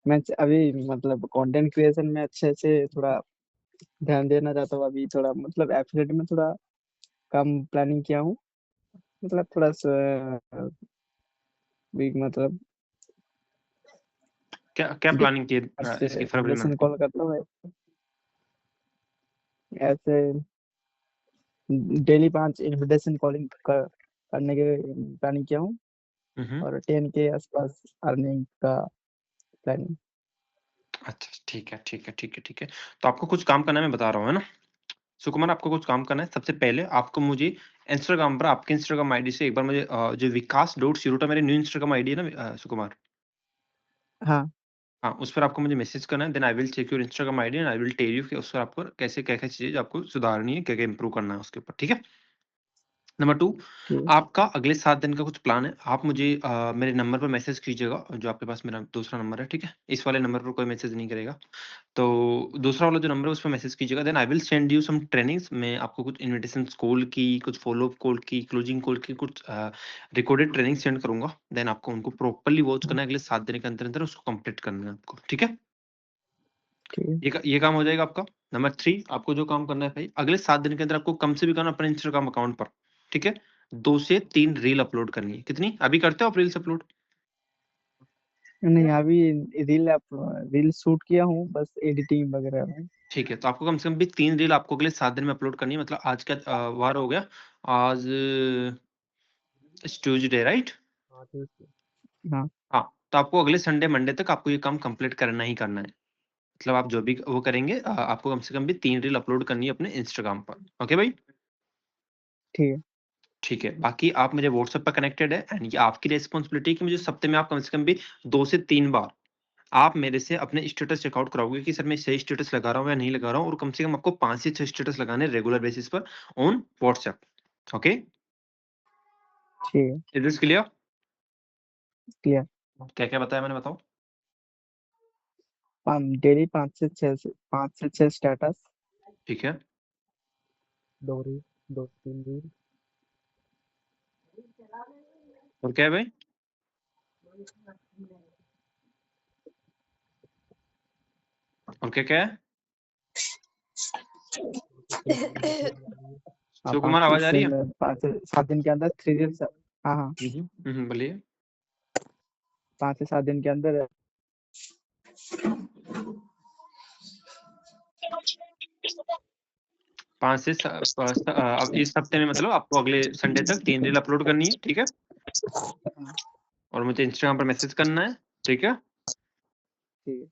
मैं अभी मतलब कंटेंट क्रिएशन में अच्छे से थोड़ा ध्यान देना चाहता हूँ। अभी थोड़ा मतलब एफिलिएट में थोड़ा कम प्लानिंग किया हूँ। मतलब थोड़ा सा भी मतलब क्या क्या प्लानिंग की आपसे इसकी फरवरी मंथ इन्विटेशन की? कॉल करता हूँ ऐसे डेली 5 इन्विटेशन कॉलिंग करने के प्लानिंग किया हूँ हम्म। और 10 के आसपास अर्निंग का प्लानिंग। अच्छा, ठीक है, ठीक है, ठीक है, ठीक है। तो आपको कुछ काम करना है, मैं बता रहा हूँ, है ना? सुकुमार, आपको कुछ काम करना है। सबसे पहले आपको मुझे इंस्टाग्राम पर आपके इंस्टाग्राम आईडी से एक बार मुझे जो विकास डॉट शिरोटा मेरी न्यू इंस्टाग्राम आईडी है ना सुकुमार, हाँ हाँ, उस पर आपको मुझे मैसेज करना है। Then I will check your Instagram ID and I will tell you कि उस पर आपको कैसे क्या-क्या चीज़ें आपको सुधारनी है, क्या-क्या इंप्रूव करना है उसके ऊपर, ठीक है? नंबर 2, ठीक आपका अगले 7 दिन का कुछ प्लान है। आप मुझे मेरे नंबर पर मैसेज कीजिएगा, जो आपके पास मेरा दूसरा नंबर है, ठीक है? इस वाले नंबर पर कोई मैसेज नहीं करेगा। तो दूसरा वाला जो नंबर है उस पे मैसेज कीजिएगा। Then I will send you some trainings. मैं आपको कुछ इन्विटेशंस कॉल की, कुछ फॉलो अप कॉल की, क्लोजिंग कॉल की कुछ रिकॉर्डेड ट्रेनिंग सेंड करूँगा। देन आपको उनको प्रॉपर्ली वॉच करना है, अगले 7 दिन के अंदर-अंदर उसको कंप्लीट करना है आपको, ठीक है? ठीक ये काम हो जाएगा आपका। नंबर 3, आपको जो काम करना है भाई, अगले 7 दिन के अंदर आपको कम से भी कम अपने इंस्टाग्राम अकाउंट पर, ठीक है? 2 से 3 रील अपलोड करनी है। कितनी? अभी करते हो आप रील्स अपलोड? नहीं अभी रील शूट किया हूँ बस एडिटिंग वगैरह में। ठीक है, तो आपको कम से कम भी 3 रील आपको अगले 7 दिन में अपलोड करनी है। मतलब आज क्या वार हो गया? आज ट्यूसडे, राइट? हाँ हाँ, तो आपको अगले संडे मंडे तक आपको ये काम कंप्लीट करना ही करना है। मतलब आप जो भी वो करेंगे आपको कम से कम भी 3 रील अपलोड करनी है अपने इंस्टाग्राम पर। ओके भाई? ठीक है। ठीक है, बाकी आप मेरे व्हाट्सएप पर कनेक्टेड है एंड ये आपकी रिस्पांसिबिलिटी है कि मुझे हफ्ते में आप कम से कम भी 2 से 3 बार आप मेरे से अपने स्टेटस चेकआउट कराओगे कि सर मैं सही स्टेटस लगा रहा हूँ या नहीं लगा रहा हूँ, और कम से कम आपको 5 से 6 स्टेटस लगाने हैं रेगुलर बेसिस पर ऑन व्हाट्सएप। ओके? ठीक है। Is this clear? क्लियर। क्या-क्या बताया मैंने, बताओ? डेली 5 से 6 स्टेटस। ठीक है। 2 3 रील। और क्या है भाई? और क्या-क्या है? हाँ शिव कुमार, आवाज़ आ रही है? 5 से 7 दिन के अंदर 3 रील्स। हाँ हाँ बोलिए। 5 से 7 दिन के अंदर 5 से अब इस हफ्ते में मतलब आपको अगले संडे तक 3 रील अपलोड करनी है, ठीक है? और मुझे इंस्टाग्राम पर मैसेज करना है, ठीक है? ठीक है।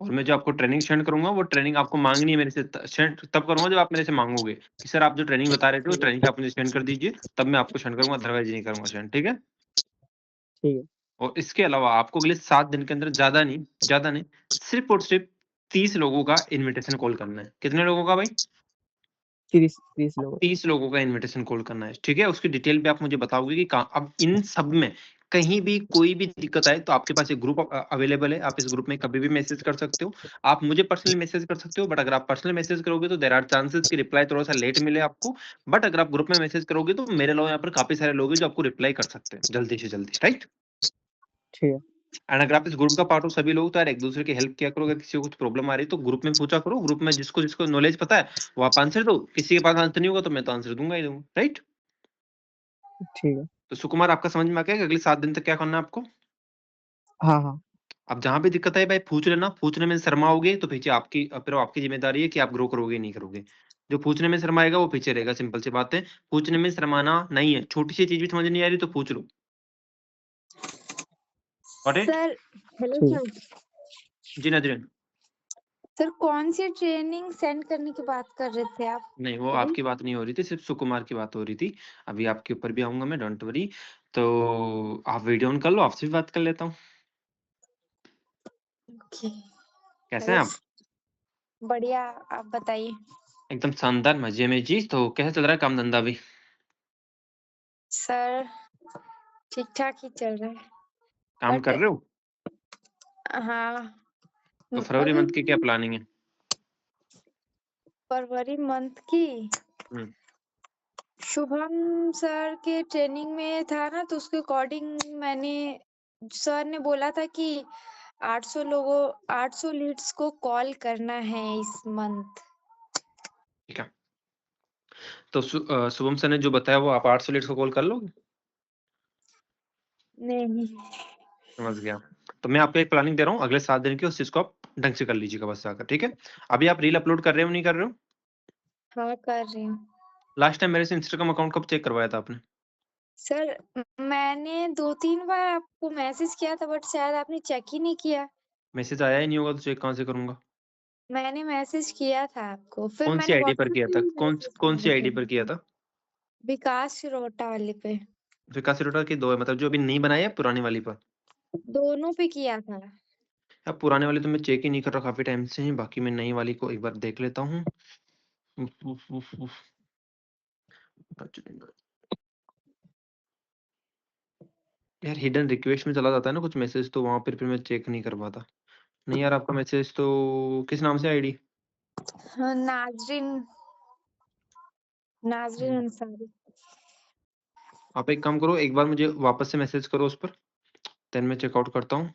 और मैं जो आपको ट्रेनिंग सेंड करूँगा, वो ट्रेनिंग आपको माँगनी है मेरे से, त सेंड तब करूँगा जब आप मेरे से माँगोगे कि सर आप जो ट्रेनिंग बता रहे थे, वो ठीक है। ट्रेनिंग आप मुझे सेंड कर दीजिए, तब मैं आपको सेंड करूँगा, अदरवाइज़ नहीं करूँगा सेंड, ठीक है? ठीक है। और इसके अलावा आपको अगले 7 दिन के अंदर ज़्यादा नहीं, सिर्फ़ और सिर्फ़ 30 लोगों का इन्विटेशन कॉल करना है। कितने लोगों का भाई? 30 लोग। 30 लोगों का इन्विटेशन कॉल करना है, ठीक है? उसकी डिटेल भी आप मुझे बताओगे कि कहाँ, अब इन सब में कहीं भी कोई भी दिक्कत आए तो आपके पास एक ग्रुप अवेलेबल है, आप इस ग्रुप में कभी भी मैसेज कर सकते हो। आप मुझे पर्सनली मैसेज कर सकते हो, बट अगर आप पर्सनल मैसेज करोगे तो देयर आर चांसेस कि रिप्लाई थोड़ा-सा लेट मिले आपको। बट अगर आप ग्रुप में मैसेज करोगे तो मेरे अलावा यहाँ पर काफ़ी सारे लोग हैं जो आपको रिप्लाई कर सकते हैं, जल्दी से जल्दी, राइट? ठीक है। एंड अगर आप इस ग्रुप का पार्ट हो सभी लोग, तो यार एक-दूसरे की हेल्प किया करो। अगर किसी को कुछ प्रॉब्लम आ रही है तो ग्रुप में पूछा करो। ग्रुप में जिसको नॉलेज पता है, वो आप आंसर दो। किसी के पास आंसर नहीं होगा तो मैं तो आंसर दूँगा ही दूँगा, राइट? ठीक है। तो सुकुमार, आपका समझ में आ गया कि अगले 7 दिन तक क्या करना है आपको? हाँ हाँ अब जहाँ भी दिक्कत आए भाई पूछ लेना, पूछने में शर्माओगे तो पीछे फिर आपकी ज़िम्मेदारी है कि आप ग्रो करोगे नहीं करोगे। जो पूछने में शर्माएगा वो पीछे रहेगा, सिंपल सी बात है। पूछने में शर्माना नहीं है, छोटी-सी चीज़ भी समझ नहीं आ रही तो पूछ लो। Got it? सर हेलो ठीक है। सर। जी नजरीन। सर कौन सी ट्रेनिंग सेंड करने की बात कर रहे थे आप? नहीं, वो अभी आपकी बात नहीं हो रही थी, सिर्फ़ सुकुमार की बात हो रही थी। अभी आपके ऊपर भी आऊँगा मैं, डोंट वरी। तो आप वीडियो ऑन कर लो, आपसे भी बात कर लेता हूँ। ओके। कैसे हैं हेलो आप? बढ़िया, आप बताइए। एकदम शानदार, मज़े में जी। तो कैसा चल रहा है काम-धंधा अभी? सर ठीक ठाक ही चल रहा है काम बट कर रहे हो? हाँ तो फरवरी अभी मंथ की क्या प्लानिंग है? फरवरी मंथ की हुँ। शुभम सर के ट्रेनिंग में था ना, तो उसके अकॉर्डिंग मैंने सर ने बोला था कि 800 लीड्स को कॉल करना है इस मंथ। ठीक है, तो शुभम सर ने जो बताया वो आप 800 लीड्स को कॉल कर लोगे? नहीं। समझ गया। तो मैं आपको एक प्लानिंग दे रहा हूँ अगले 7 दिन की, उस चीज को आप ढंग से कर लीजिएगा बस जाकर, ठीक है? अभी आप रील अपलोड कर रहे हो नहीं कर रहे हो? हाँ, कर रही हूँ। लास्ट टाइम मेरे से इंस्टाग्राम अकाउंट कब चेक करवाया था आपने? सर, मैंने 2-3 बार आपको मैसेज किया था, बट शायद आपने चेक ही नहीं किया। मैसेज आया ही नहीं होगा तो चेक कहाँ से करूंगा? मैंने मैसेज किया था आपको, फिर कौन सी मैंने आईडी पर व्हाट्सएप किया पे था? भी कौन मैसेज कौन सी किया आईडी पर किया था। था? विकास शिरोटा वाले पे। विकास सिरोटा की 2 है, मतलब जो अभी नई बनाई है पुरानी वाली पर? दोनों पे किया था। अब पुराने वाली तो मैं चेक ही नहीं कर रहा काफी टाइम से, बाकी मैं नई वाली को एक बार देख लेता हूँ। उफ, उफ, उफ, उफ। यार हिडन रिक्वेस्ट में चला जाता है ना कुछ मैसेज, तो वहां पर फिर मैं चेक नहीं कर पाता। नहीं यार, आपका मैसेज तो किस नाम से आईडी? हाँ, नाजरीन अंसारी। आप एक काम करो, एक बार मुझे वापस से मैसेज करो उस पर, देन मैं चेकआउट करता हूँ।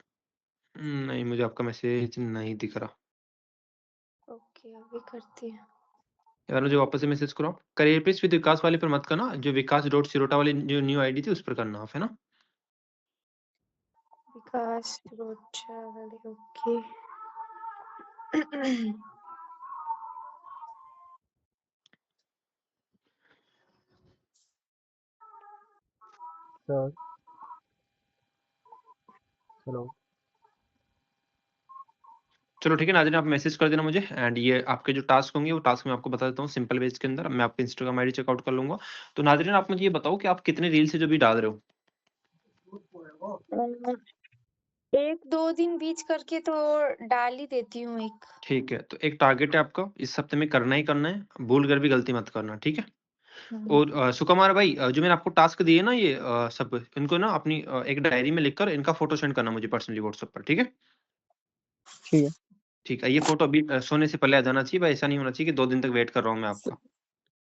नहीं, मुझे आपका मैसेज नहीं दिख रहा। ओके, अभी करती हूँ। यार मुझे वापस से मैसेज करो। करियर पेज विद विकास वाले पर मत करना, जो विकास डॉट सिरोटा वाली जो न्यू आईडी थी उस पर करना आप, है ना? विकास शिरोटा वाले, ओके। Sir hello. चलो ठीक है नाज़रीन, आप मैसेज कर देना मुझे, एंड ये आपके जो टास्क होंगे वो टास्क मैं आपको बता देता हूँ सिंपल वेज के अंदर। मैं आपके इंस्टाग्राम आईडी चेकआउट कर लूंगा। तो नाज़रीन आप मुझे ये बताओ कि आप कितने रील से जो भी डाल रहे हो? 1-2 दिन बीच करके तो डाल ही देती हूँ एक। ठीक है, तो एक टारगेट है आपका इस हफ्ते में करना ही करना है, भूल कर भी गलती मत करना, ठीक है? और सुकुमार भाई, जो मैंने आपको टास्क दिए ना ये सब, इनको ना अपनी एक डायरी में लिखकर इनका फोटो सेंड करना मुझे पर्सनली व्हाट्सएप पर, ठीक है? ठीक है। ठीक है, ये फोटो अभी सोने से पहले आ जाना चाहिए भाई, ऐसा नहीं होना चाहिए कि 2 दिन तक वेट कर रहा हूँ मैं आपका।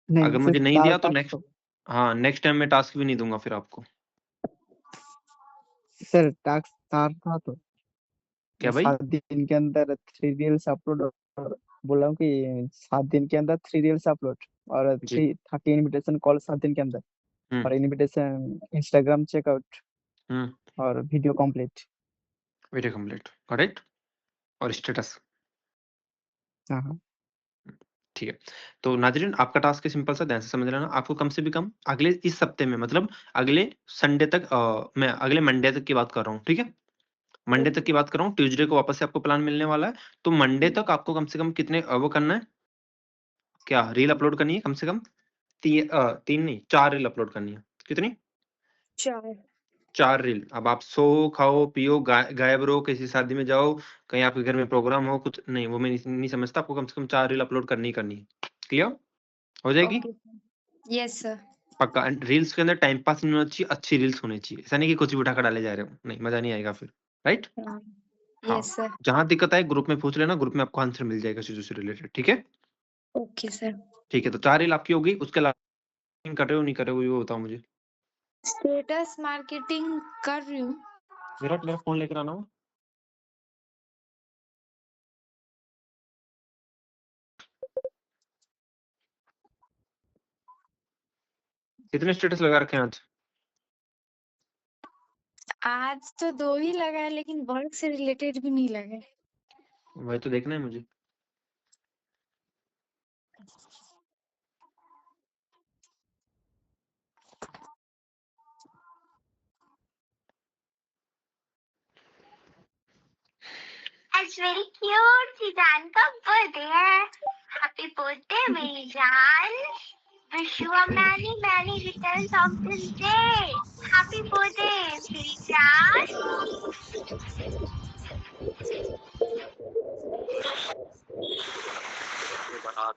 नहीं, अगर मुझे सिर्फ नहीं चार दिया तो टास्क नेक्स्ट, हो। हाँ नेक्स्ट टाइम मैं टास्क भी नहीं दूंगा फिर आपको। सर टास्क चार था तो क्या भाई? 7 दिन के अंदर 3 रील्स अपलोड, और बोल रहा हूँ कि 7 दिन के अंदर 3 रील्स अपलोड, और जी। 30 इनविटेशन कॉल 7 दिन के अंदर, हम्म और इनविटेशन इंस्टाग्राम चेकआउट, हम्म और video complete. Video complete correct, और स्टेटस। हाँ हाँ। ठीक है, तो नाजरीन आपका टास्क है सिंपल सा, ध्यान से समझ लेना। आपको कम से भी कम अगले इस हफ्ते में, मतलब अगले संडे तक, मैं अगले मंडे तक की बात कर रहा हूँ, ठीक है? मंडे तक की बात कर रहा हूँ, ट्यूसडे को वापस से आपको प्लान मिलने वाला है। तो मंडे तक आपको कम से कम कितने वो करना है, क्या रील अपलोड करनी है? कम से कम 3 नहीं 4 रील अपलोड करनी है। कितनी? 4। 4 रील। अब आप सो खाओ पियो गायब रहो, किसी शादी में जाओ, कहीं आपके घर में प्रोग्राम हो, कुछ नहीं, वो मैं नहीं समझता, आपको कम से कम 4 रील अपलोड करनी ही करनी है। क्लियर हो जाएगी? Okay sir. Yes sir. पक्का। एंड रील्स के अंदर टाइम पास नहीं होना चाहिए, अच्छी रील्स होनी चाहिए, ऐसा नहीं कि कुछ भी उठाकर डाले जा रहे हो, नहीं मजा नहीं आएगा फिर, राइट? हाँ। हाँ, यस सर। जहां दिक्कत आए ग्रुप में पूछ लेना, ग्रुप में आपको आंसर मिल जाएगा चीजों से रिलेटेड, ठीक है? Okay sir. ठीक है, तो 4 रील आपकी होगी, उसके अलावा कर रहे हो नहीं कर रहे हो ये बताओ मुझे। स्टेटस मार्केटिंग कर रही हूँ। विराट मेरा फोन लेकर आना हो। कितने स्टेटस लगा रखे हैं आज? आज तो 2 ही लगा है, लेकिन वर्क से रिलेटेड भी नहीं लगा है। वही तो देखना है मुझे। आज मेरी क्यूट सी जान का बर्थडे है। हैप्पी बर्थडे मेरी जान। Wish you a many many returns of this day. Happy birthday मेरी जान। बारात,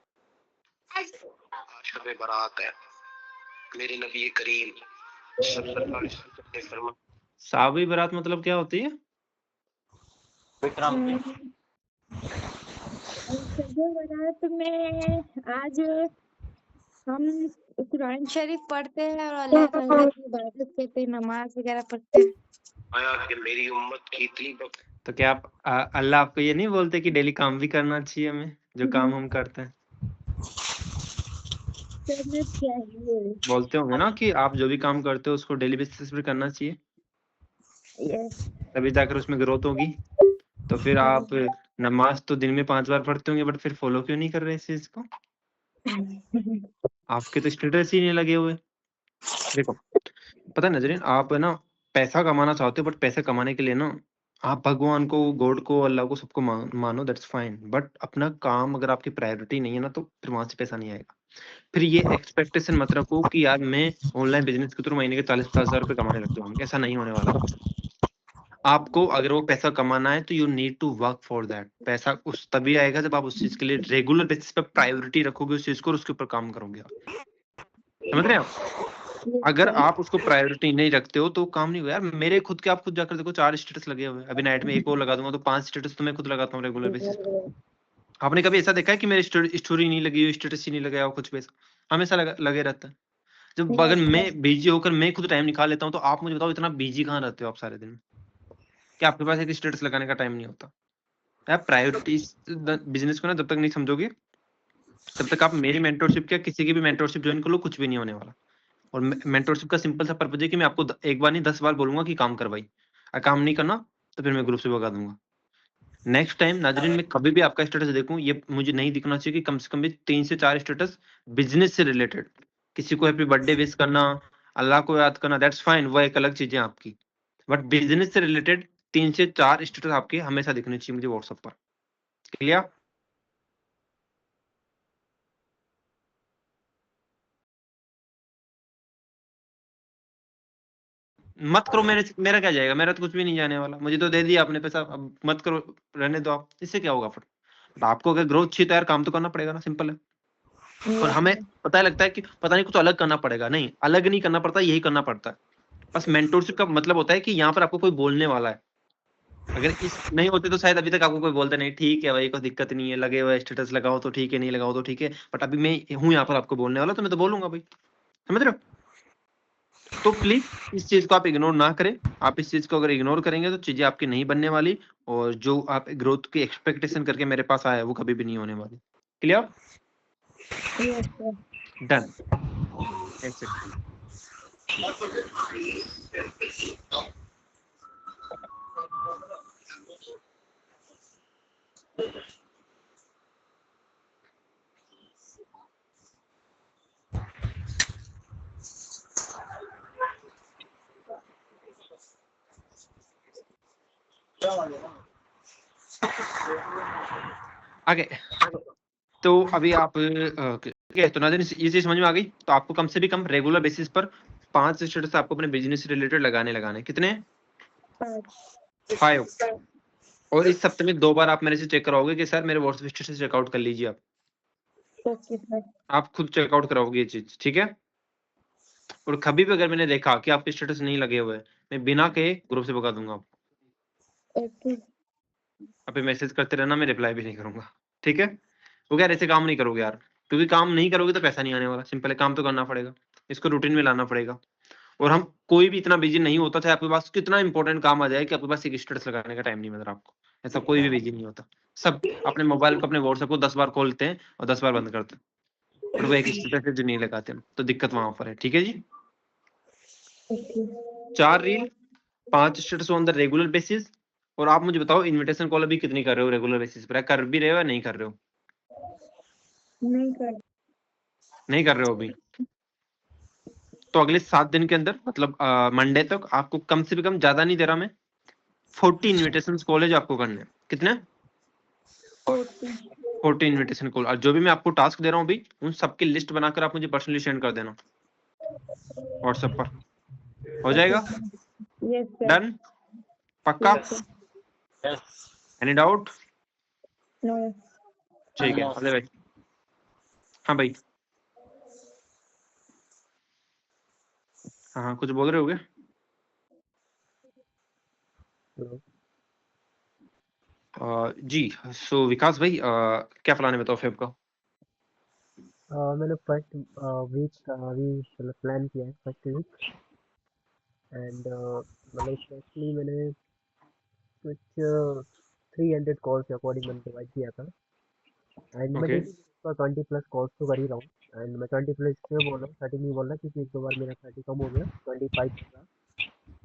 आज आज शब बारात है। मेरे नबी करीम सल्लल्लाहु अलैहि वसल्लम ने फरमाया, साबी बारात मतलब क्या होती है? शब बारात में आज हम कुरान शरीफ पढ़ते हैं और अल्लाह ताला की इबादत करते हैं, नमाज वगैरह पढ़ते हैं। आया कि मेरी उम्मत की इतनी तो क्या आप अल्लाह आपको ये नहीं बोलते कि डेली काम भी करना चाहिए हमें, जो काम हम करते हैं? करना चाहिए। बोलते होंगे ना कि आप जो भी काम करते हो उसको डेली बेसिस पे करना चाहिए, यस। तभी जाकर उसमें ग्रोथ होगी। तो फिर आप नमाज तो दिन में 5 बार पढ़ते होंगे, बट फिर फॉलो क्यों नहीं कर रहे इस चीज को? आपके तो स्टेटस ही नहीं लगे हुए। देखो, पता है नजरीन, आप है ना पैसा कमाना चाहते हो, बट पैसा कमाने के लिए ना आप भगवान को, गॉड को, अल्लाह को, सबको मानो, दैट्स फाइन, बट अपना काम अगर आपकी प्रायोरिटी नहीं है ना, तो फिर वहां से पैसा नहीं आएगा। फिर ये एक्सपेक्टेशन मत रखो कि यार मैं ऑनलाइन बिजनेस के थ्रू महीने के 40-50 हजार रुपए कमाने लग जाऊंगा, ऐसा नहीं होने वाला। आपको अगर वो पैसा कमाना है तो you need to work for that. पैसा उस तभी आएगा जब आप उस चीज के लिए रेगुलर बेसिस पे प्रायोरिटी रखोगे उस चीज को और उसके ऊपर काम करोगे आप। समझ रहे हैं आप? अगर आप उसको प्रायोरिटी नहीं रखते हो तो काम नहीं होगा यार। मेरे खुद के आप खुद जाकर देखो 4 स्टेटस लगे हुए हैं, अभी नाइट में एक और लगा दूंगा तो 5 स्टेटस तो मैं खुद लगाता हूँ रेगुलर बेसिस पे। आपने कभी ऐसा देखा है कि मेरी स्टोरी नहीं लगी हुई, स्टेटस ही नहीं लगाया हो, कुछ भी ऐसा? हमेशा लगे रहता है। जब अगर मैं बिजी होकर मैं खुद टाइम निकाल लेता हूँ तो आप मुझे बताओ इतना बिजी कहाँ रहते हो आप सारे दिन? कि आपके पास एक स्टेटस लगाने का टाइम नहीं होता? आप प्रायोरिटीज बिजनेस को ना जब तक नहीं समझोगे तब तक आप मेरी मेंटरशिप या किसी की भी मेंटरशिप ज्वाइन कर लो, कुछ भी नहीं होने वाला। और मेंटरशिप का सिंपल सा पर्पज है कि मैं आपको एक बार नहीं 10 बार बोलूंगा कि काम कर भाई, अगर काम नहीं करना तो फिर मैं ग्रुप से भगा दूंगा। नेक्स्ट टाइम नाजरीन मैं कभी भी आपका स्टेटस देखूं, ये मुझे नहीं दिखना चाहिए कि कम से कम भी 3 से 4 स्टेटस बिजनेस से रिलेटेड। किसी को हैप्पी बर्थडे विश करना, अल्लाह को याद करना, दैट्स फाइन, वो एक अलग चीज है आपकी, बट बिजनेस से रिलेटेड 3 से 4 स्टेटस आपके हमेशा दिखने चाहिए मुझे व्हाट्सएप पर। क्लियर? मत करो, मेरा क्या जाएगा? मेरा तो कुछ भी नहीं जाने वाला, मुझे तो दे दिया आपने पैसा, अब मत करो, रहने दो आप, इससे क्या होगा फिर? तो आपको अगर ग्रोथ चाहिए तो यार काम तो करना पड़ेगा ना, सिंपल है। और हमें पता लगता है कि पता नहीं कुछ अलग करना पड़ेगा, नहीं अलग नहीं करना पड़ता, यही करना पड़ता है। बस मेंटोरशिप का मतलब होता है कि यहाँ पर आपको कोई बोलने वाला है। अगर इस नहीं होते तो शायद अभी तक आपको कोई बोलता नहीं, ठीक है भाई कोई दिक्कत नहीं है, लगे हुए स्टेटस लगाओ तो ठीक है, नहीं लगाओ तो ठीक है, बट अभी मैं हूँ यहाँ पर आपको बोलने वाला, तो मैं तो बोलूंगा भाई। समझ रहे हो? तो प्लीज इस चीज को आप इग्नोर ना करें। आप इस चीज को अगर इग्नोर करेंगे तो चीजें आपकी नहीं बनने वाली, और जो आप ग्रोथ की एक्सपेक्टेशन करके मेरे पास आए वो कभी भी नहीं होने वाली। क्लियर? डन। एक सेकंड। आगे तो अभी आप ठीक है, तो नाज़रीन ये चीज समझ में आ गई। तो आपको कम से भी कम रेगुलर बेसिस पर 5 स्टेटस आपको अपने बिजनेस से रिलेटेड लगाने। कितने? 5। और इस हफ्ते में 2 बार आप मेरे से चेक कराओगे कि सर मेरे व्हाट्सएप स्टेटस चेकआउट कर लीजिए आप। Okay sir. आप खुद चेकआउट कराओगे ये चीज, ठीक है? और कभी भी अगर मैंने देखा कि आपके स्टेटस नहीं लगे हुए, मैं बिना कहे ग्रुप से भगा दूंगा आपको। ओके। आप मैसेज करते रहना, मैं रिप्लाई भी नहीं करूंगा, ठीक है? क्योंकि यार ऐसे काम नहीं करोगे यार, क्योंकि काम नहीं करोगे तो पैसा नहीं आने वाला। सिंपल है, काम तो करना पड़ेगा, इसको रूटीन में लाना पड़ेगा। और हम कोई भी इतना बिजी नहीं होता, चाहे आपके पास कितना इंपॉर्टेंट काम आ जाए, कि आपके पास एक स्टेटस लगाने का टाइम नहीं मिल रहा आपको, ऐसा कोई भी बिजी नहीं होता। सब अपने मोबाइल को, अपने व्हाट्सएप को 10 बार खोलते हैं और 10 बार बंद करते हैं, और वो एक स्टेटस जो नहीं लगाते हैं, तो दिक्कत वहां पर है। ठीक है जी? 4 reel, 5 status on the regular basis. और आप मुझे बताओ इनविटेशन कॉल अभी कितनी कर रहे हो रेगुलर बेसिस पर? कर भी रहे हो या नहीं कर रहे हो? नहीं कर रहे हो अभी? तो अगले 7 दिन के अंदर, मतलब मंडे तक, आपको कम से कम, ज्यादा नहीं दे रहा मैं, 40 इन्विटेशन कॉल है जो आपको करने हैं। कितने? 40 इन्विटेशन कॉल। और जो भी मैं आपको टास्क दे रहा हूँ अभी, उन सबकी लिस्ट बनाकर आप मुझे पर्सनली सेंड कर देना व्हाट्सएप पर। हो जाएगा? Yes sir. डन? पक्का? Any doubt? नो। ठीक है अरे भाई। हाँ भाई, हाँ कुछ बोल रहे हो क्या? जी, सो विकास भाई, क्या प्लान है बताओ फेब का? मैंने फर्स्ट वीक अभी मतलब प्लान किया है, फर्स्ट वीक। एंड मतलब स्पेशली मैंने कुछ 300 कॉल्स के अकॉर्डिंग मैंने डिवाइड किया था एंड मैं ओके डेली 20 प्लस कॉल्स तो कर ही रहा हूँ एंड मैं 20 प्लस क्यों बोल रहा हूँ 30 नहीं बोल रहा क्योंकि एक दो बार मेरा 30 कम हो गया 25 चल रहा।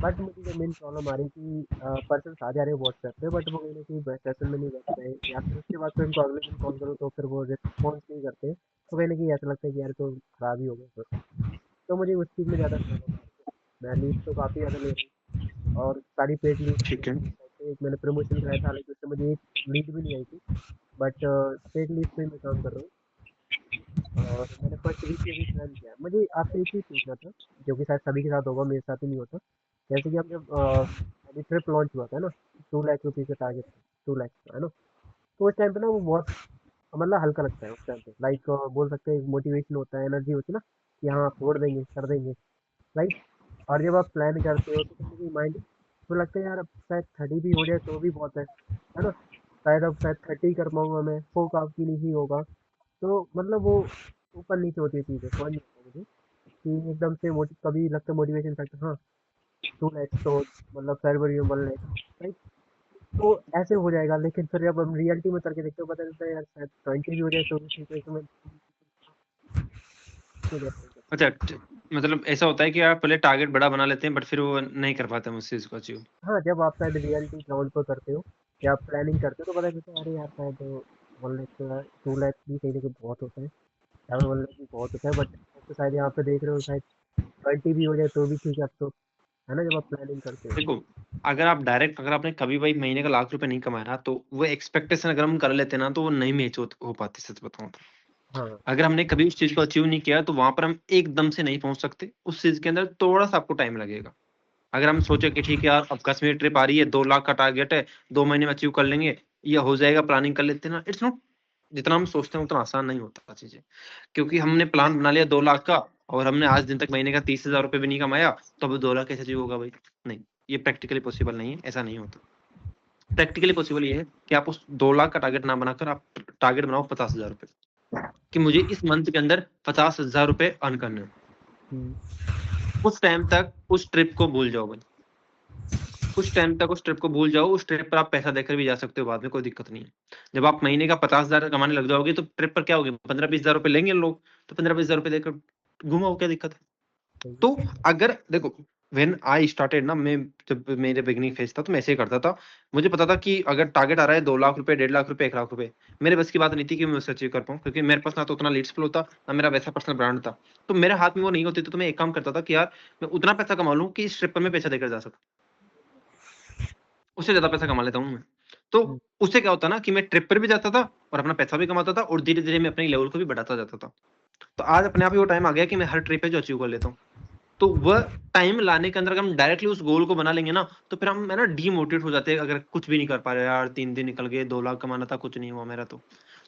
बट मुझे जो मेन प्रॉब्लम आ रही कि पर्सन आ जा रहे हैं व्हाट्सएप पे बट वो कहीं ना कहीं सेशन में नहीं बैठ रहे या फिर उसके बाद फिर उनको अगले दिन कॉल करो तो फिर वो रिस्पॉन्स नहीं करते तो कहीं ना कहीं ऐसा लगता है कि यार तो खराब ही हो गया फिर। तो मुझे उस चीज़ में ज़्यादा प्रॉब्लम आ रही है। मैं लीव तो काफ़ी ज़्यादा ले रहा हूँ और सारी पेड लीव ठीक है एक मैंने प्रमोशन कराया था हालांकि उससे मुझे एक लीड भी नहीं आई थी बट पेड लीव पे मैं काम कर रहा हूँ और मैंने फर्स्ट वीक में भी प्लान किया। मुझे आपसे एक चीज़ पूछना था जो कि शायद सभी के साथ होगा मेरे साथ ही नहीं होता। जैसे कि हम जब अभी ट्रिप लॉन्च हुआ था ना 2 लाख रुपीज़ का टारगेट था 2 लाख का है ना तो उस टाइम पे ना वो बहुत मतलब हल्का लगता है उस टाइम पे लाइक बोल सकते हैं मोटिवेशन होता है एनर्जी होती है ना कि हाँ छोड़ देंगे कर देंगे राइट। और जब आप प्लान करते हो तो कहीं ना कहीं माइंड तो लगता है यार अब शायद 30 भी हो जाए तो भी बहुत है ना। शायद अब शायद 30 कर पाऊंगा मैं वो काफ़ी नहीं होगा तो मतलब वो ऊपर नीचे होती है चीज़ें समझ नहीं आता मुझे कि एकदम से कभी लगता है मोटिवेशन फैक्टर हाँ 2 लाख तो मतलब फरवरी में 1 लाख राइट। तो ऐसे हो जाएगा लेकिन फिर जब हम रियलिटी में करके देखते हो पता चलता है यार शायद 20 भी हो जाए तो भी ठीक है इसमें तो जैसे अच्छा मतलब ऐसा होता है कि आप पहले टारगेट बड़ा बना लेते हैं बट फिर वो नहीं कर पाते हम उस चीज़ को अचीव। हाँ जब आप शायद रियलिटी ग्राउंड पर करते हो या आप प्लानिंग करते हो तो पता चलता है अरे यार शायद 1 लाख 2 लाख भी कहीं ना कहीं बहुत होता है या फिर 1 लाख भी बहुत होता है बट तो शायद यहाँ पे देख रहे हो शायद 20 भी हो जाए तो भी ठीक है अब तो है ना जब आप प्लानिंग करते हो। देखो अगर आपने कभी भाई महीने का लाख रुपए नहीं कमाया तो वो एक्सपेक्टेशन अगर हम कर लेते ना तो वो नहीं मैच हो पाती सच बताऊं तो। हाँ अगर हमने कभी उस चीज को अचीव नहीं किया तो वहां पर हम एकदम से नहीं पहुंच सकते उस चीज के अंदर थोड़ा सा आपको टाइम लगेगा। अगर हम सोचे कि ठीक है यार अब कश्मीर ट्रिप आ रही है 2 लाख का टारगेट है 2 महीने में अचीव कर लेंगे या हो जाएगा प्लानिंग कर लेते हैं ना इट्स नॉट जितना हम सोचते हैं उतना आसान नहीं होता चीजें। क्योंकि हमने प्लान बना लिया 2 लाख का और हमने आज दिन तक महीने का 30,000 रुपए भी नहीं कमाया तो अब 2 लाख कैसे अचीव होगा भाई। नहीं ये प्रैक्टिकली पॉसिबल नहीं है ऐसा नहीं होता। प्रैक्टिकली पॉसिबल ये है कि आप उस 2 लाख का टारगेट ना बनाकर आप टारगेट बनाओ 50,000 रुपए कि मुझे इस मंथ के अंदर 50,000 रुपए अर्न करने हैं। उस टाइम तक उस ट्रिप को भूल जाओ भाई। उस टाइम तक उस ट्रिप को भूल जाओ। उस ट्रिप पर आप पैसा देकर भी जा सकते हो बाद में कोई दिक्कत नहीं है। जब आप महीने का 50,000 कमाने लग जाओगे तो ट्रिप पर क्या होगी 15-20,000 रुपए लेंगे लोग तो 15-20,000 रुपए देकर घुमाओ क्या दिक्कत है। सही तो अगर देखो व्हेन आई स्टार्टेड ना मैं जब मेरे बिगिनिंग फेज था तो मैं ऐसे ही करता था। मुझे पता था कि अगर टारगेट आ रहा है 2 लाख रुपए 1.5 लाख रुपए 1 लाख रुपए मेरे बस की बात नहीं थी कि मैं उसे अचीव कर पाऊँ क्योंकि मेरे पास ना तो उतना लीड्स फ्लो था ना मेरा वैसा पर्सनल ब्रांड था। तो मेरे हाथ में वो नहीं होती तो मैं एक काम करता था कि यार मैं उतना पैसा कमा लूं कि इस ट्रिप पर मैं पैसा देकर जा सकूं। उससे ज्यादा पैसा कमा लेता हूं मैं। तो हम्म, उससे क्या होता ना कि मैं ट्रिप पर भी जाता था और अपना पैसा भी कमाता था और धीरे धीरे मैं अपने लेवल को भी बढ़ाता जाता था। तो आज अपने आप ही वो टाइम आ गया कि मैं हर ट्रिप पे जो अचीव कर लेता हूँ। तो वह टाइम लाने के अंदर अगर हम डायरेक्टली उस गोल को बना लेंगे ना तो फिर हम है ना डीमोटिवेट हो जाते हैं अगर कुछ भी नहीं कर पा रहे यार 3 दिन निकल गए 2 लाख कमाना था कुछ नहीं हुआ मेरा तो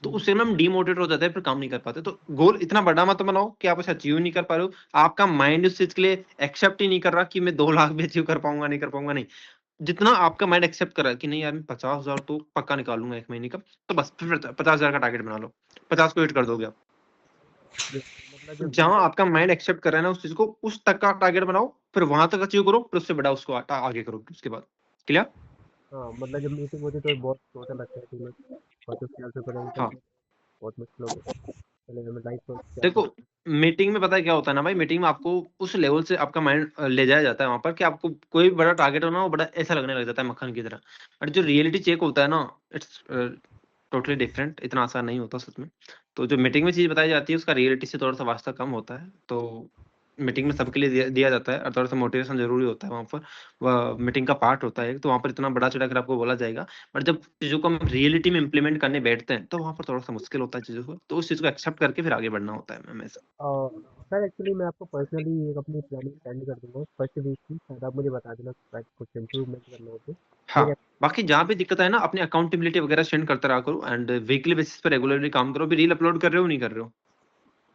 उससे ना हम डीमोटिवेट हो जाते हैं फिर काम नहीं कर पाते। तो गोल इतना बड़ा मत बनाओ कि आप उसे अचीव नहीं कर पा रहे हो। आपका माइंड उस चीज के लिए एक्सेप्ट ही नहीं कर रहा कि मैं 2 लाख भी अचीव कर पाऊंगा नहीं कर पाऊंगा नहीं। जितना आपका माइंड एक्सेप्ट कर रहा है कि नहीं यार मैं 50,000 तो पक्का निकालूंगा एक महीने का तो बस फिर 50,000 का टारगेट बना लो 50 को हिट कर दोगे आप। मतलब जब जहां आपका माइंड एक्सेप्ट कर रहा है ना उस चीज को उस तक का टारगेट बनाओ फिर वहां तक अचीव करो फिर उससे बड़ा उसको आगे करो उसके बाद क्लियर। हाँ मतलब जब मीटिंग होती है तो बहुत छोटा लगता है कि मैं बहुत ख्याल से पता नहीं हाँ चलता बहुत मुश्किल हो गया चलेगा मैं लाइफ को क्या देखो मीटिंग में पता है क्या होता है ना भाई मीटिंग में आपको उस लेवल से आपका माइंड ले जाया जाता है वहां पर कि आपको कोई भी बड़ा टारगेट हो ना वो बड़ा ऐसा लगने लग जाता है मक्खन की तरह। और जो रियलिटी चेक होता है ना इट्स टोटली डिफरेंट इतना आसान नहीं होता सच में। तो जो मीटिंग में चीज बताई जाती है उसका रियलिटी से थोड़ा सा वास्ता कम होता है। तो मीटिंग में सबके लिए दिया जाता है और थोड़ा सा मोटिवेशन जरूरी होता है वहाँ पर। वह मीटिंग का पार्ट होता है तो वहाँ पर इतना बड़ा चढ़ा कर आपको बोला जाएगा। बट जब चीजों को हम रियलिटी में इम्प्लीमेंट करने बैठते हैं तो वहाँ पर थोड़ा सा मुश्किल होता है चीजों को तो उस चीज को एक्सेप्ट करके फिर आगे बढ़ना होता है हमेशा। और सर एक्चुअली मैं आपको पर्सनली एक अपनी प्लानिंग सेंड कर दूंगा फर्स्ट वीक की शायद आप मुझे बता देना शायद कुछ इम्प्रूवमेंट करना हो तो हाँ बाकी जहाँ भी दिक्कत है ना अपनी अकाउंटेबिलिटी वगैरह सेंड करते रहा करो एंड वीकली बेसिस पर रेगुलरली काम करो। भी रील अपलोड कर रहे हो नहीं कर रहे हो।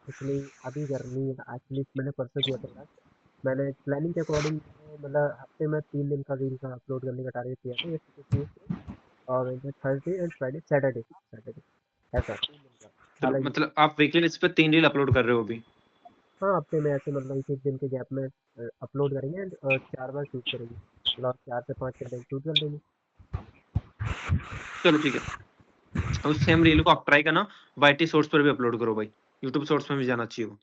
एक्चुअली अभी करनी है एक्चुअली मैंने परसों किया था लास्ट मैंने प्लानिंग के अकॉर्डिंग मतलब हफ्ते में 3 दिन का रील का अपलोड करने का टारगेट किया था जैसे कि ट्यूसडे और Thursday and Friday Saturday Saturday ऐसा 3 दिन का चलो हालांकि मतलब आप वीकली बेसिस पे 3 रील अपलोड कर रहे हो अभी। हाँ हफ्ते में ऐसे मतलब एक एक दिन के गैप में अपलोड करेंगे एंड 4 बार शूट करेंगे मतलब 4 से 5 कंटेंट शूट कर देंगे चलो ठीक है, उस सेम रील को आप ट्राई करना, YT शॉर्ट्स पर भी अपलोड करो भाई, YouTube शॉर्ट्स में भी जाना चाहिए वो।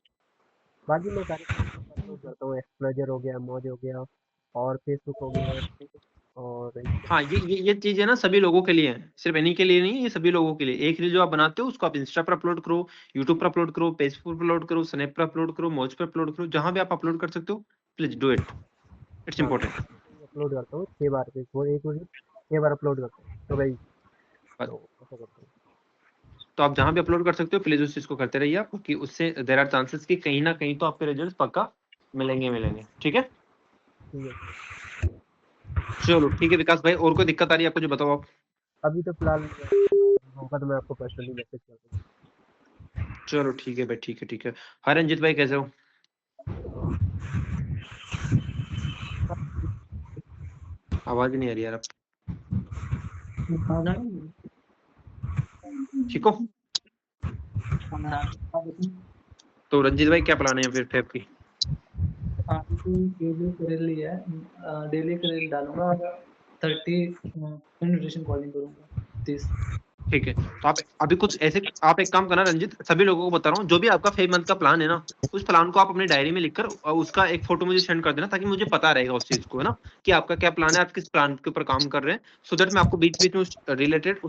बाकी मैं सारे अपलोड करता हूँ, एक्सप्लोजर हो गया, मौज हो गया, और फेसबुक हो गया, और हाँ, ये चीज है ना, सभी लोगों के लिए है, सिर्फ इन्हीं के लिए नहीं है, ये सभी लोगों के लिए। एक रील जो आप बनाते हो उसको आप इंस्टा पर अपलोड करो, यूट्यूब पर अपलोड करो, फेसबुक पर अपलोड करो, स्नैप पर अपलोड करो, मौज पर अपलोड करो, जहां भी आप अपलोड कर सकते हो, प्लीज डू इट, इट्स हाँ इंपॉर्टेंट। अपलोड करता हूँ 6 बार पे, वो एक वीडियो 6 बार अपलोड करता हूँ, तो भाई तो ऐसा करता हूँ। तो आप जहां भी अपलोड कर सकते हो प्लीज उस चीज को करते रहिए आप, क्योंकि उससे देयर आर चांसेस कि कहीं ना कहीं तो आपके रिजल्ट पक्का मिलेंगे, ठीक है। ठीक है, चलो ठीक है विकास भाई, और कोई दिक्कत आ रही है आपको जो बताओ आप। अभी तो फिलहाल होगा तो मैं आपको पर्सनली मैसेज कर दूँगा। चलो ठीक है भाई, ठीक है। हाँ रंजित भाई कैसे हो? आवाज नहीं आ रही यार आप, ठीक हो? तो रंजित भाई क्या प्लान है फिर फेब की? डेली करेल डालूंगा, 30 न्यूट्रिशन कॉलिंग करूंगा 30। ठीक है, तो आप अभी कुछ ऐसे, आप एक काम करना रंजित, सभी लोगों को बता रहा हूँ, जो भी आपका 5 मंथ का प्लान है ना, उस प्लान को आप अपनी डायरी में लिखकर उसका एक फोटो मुझे सेंड कर देना, ताकि मुझे पता रहेगा उस चीज को, है ना, कि आपका क्या प्लान है, आप किस प्लान के ऊपर काम कर रहे हैं, सो दैट मैं आपको बीच बीच में उस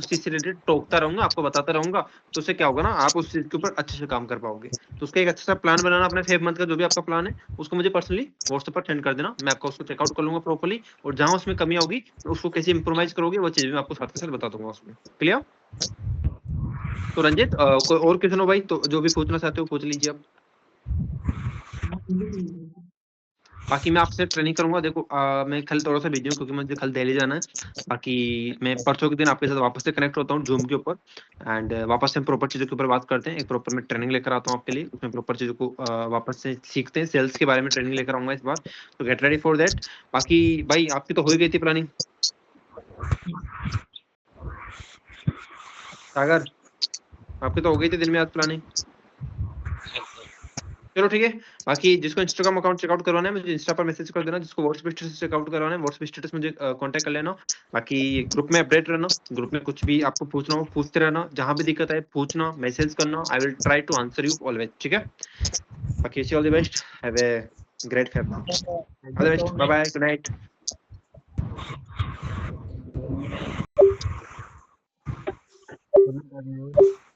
चीज से रिलेटेड टोकता रहूंगा, आपको बताता रहूंगा, तो उससे क्या होगा ना, आप उस चीज के ऊपर अच्छे से काम कर पाओगे। तो उसका एक अच्छा सा प्लान बनाना अपने 5 मंथ का, जो भी आपका प्लान है उसको मुझे पर्सनली व्हाट्सएप पर सेंड कर देना, मैं आपको उसको चेकआउट कर लूंगा प्रॉपर्ली, और जहां उसमें कमी होगी उसको कैसे इंप्रोवाइज करोगे वो चीज मैं आपको साथ के साथ बता दूंगा उसमें। क्लियर? तो रंजित कोई और क्वेश्चन हो भाई तो जो भी पूछना चाहते हो पूछ लीजिए आप। बाकी मैं आपसे ट्रेनिंग करूंगा, देखो मैं कल थोड़ा सा बिजी हूँ क्योंकि मुझे कल दिल्ली जाना है, बाकी मैं परसों के दिन आपके साथ वापस से कनेक्ट होता हूँ जूम के ऊपर, एंड वापस से हम प्रॉपर चीजों के ऊपर बात करते हैं, एक प्रॉपर मैं ट्रेनिंग लेकर आता हूँ आपके लिए, उसमें प्रॉपर चीजों को वापस से सीखते हैं, सेल्स के बारे में ट्रेनिंग लेकर आऊंगा इस बार, तो गेट रेडी फॉर दैट। बाकी भाई आपकी तो हो ही गई थी प्लानिंग, सागर आपकी तो हो गई थी दिन में आज प्लानिंग। चलो ठीक है, बाकी जिसको इंस्टाग्राम अकाउंट चेकआउट करवाना है मुझे इंस्टा पर मैसेज कर देना, जिसको व्हाट्सएप स्टेटस चेकआउट करवाना है व्हाट्सएप स्टेटस मुझे कांटेक्ट कर लेना। बाकी ग्रुप में अपडेट रहना, ग्रुप में कुछ भी आपको पूछना हो पूछते रहना, जहां भी दिक्कत आए पूछना, मैसेज करना, I will try to answer you always, ठीक है। बाकी all the best, have a great fab, all the best, bye bye, good night. Good night, everyone.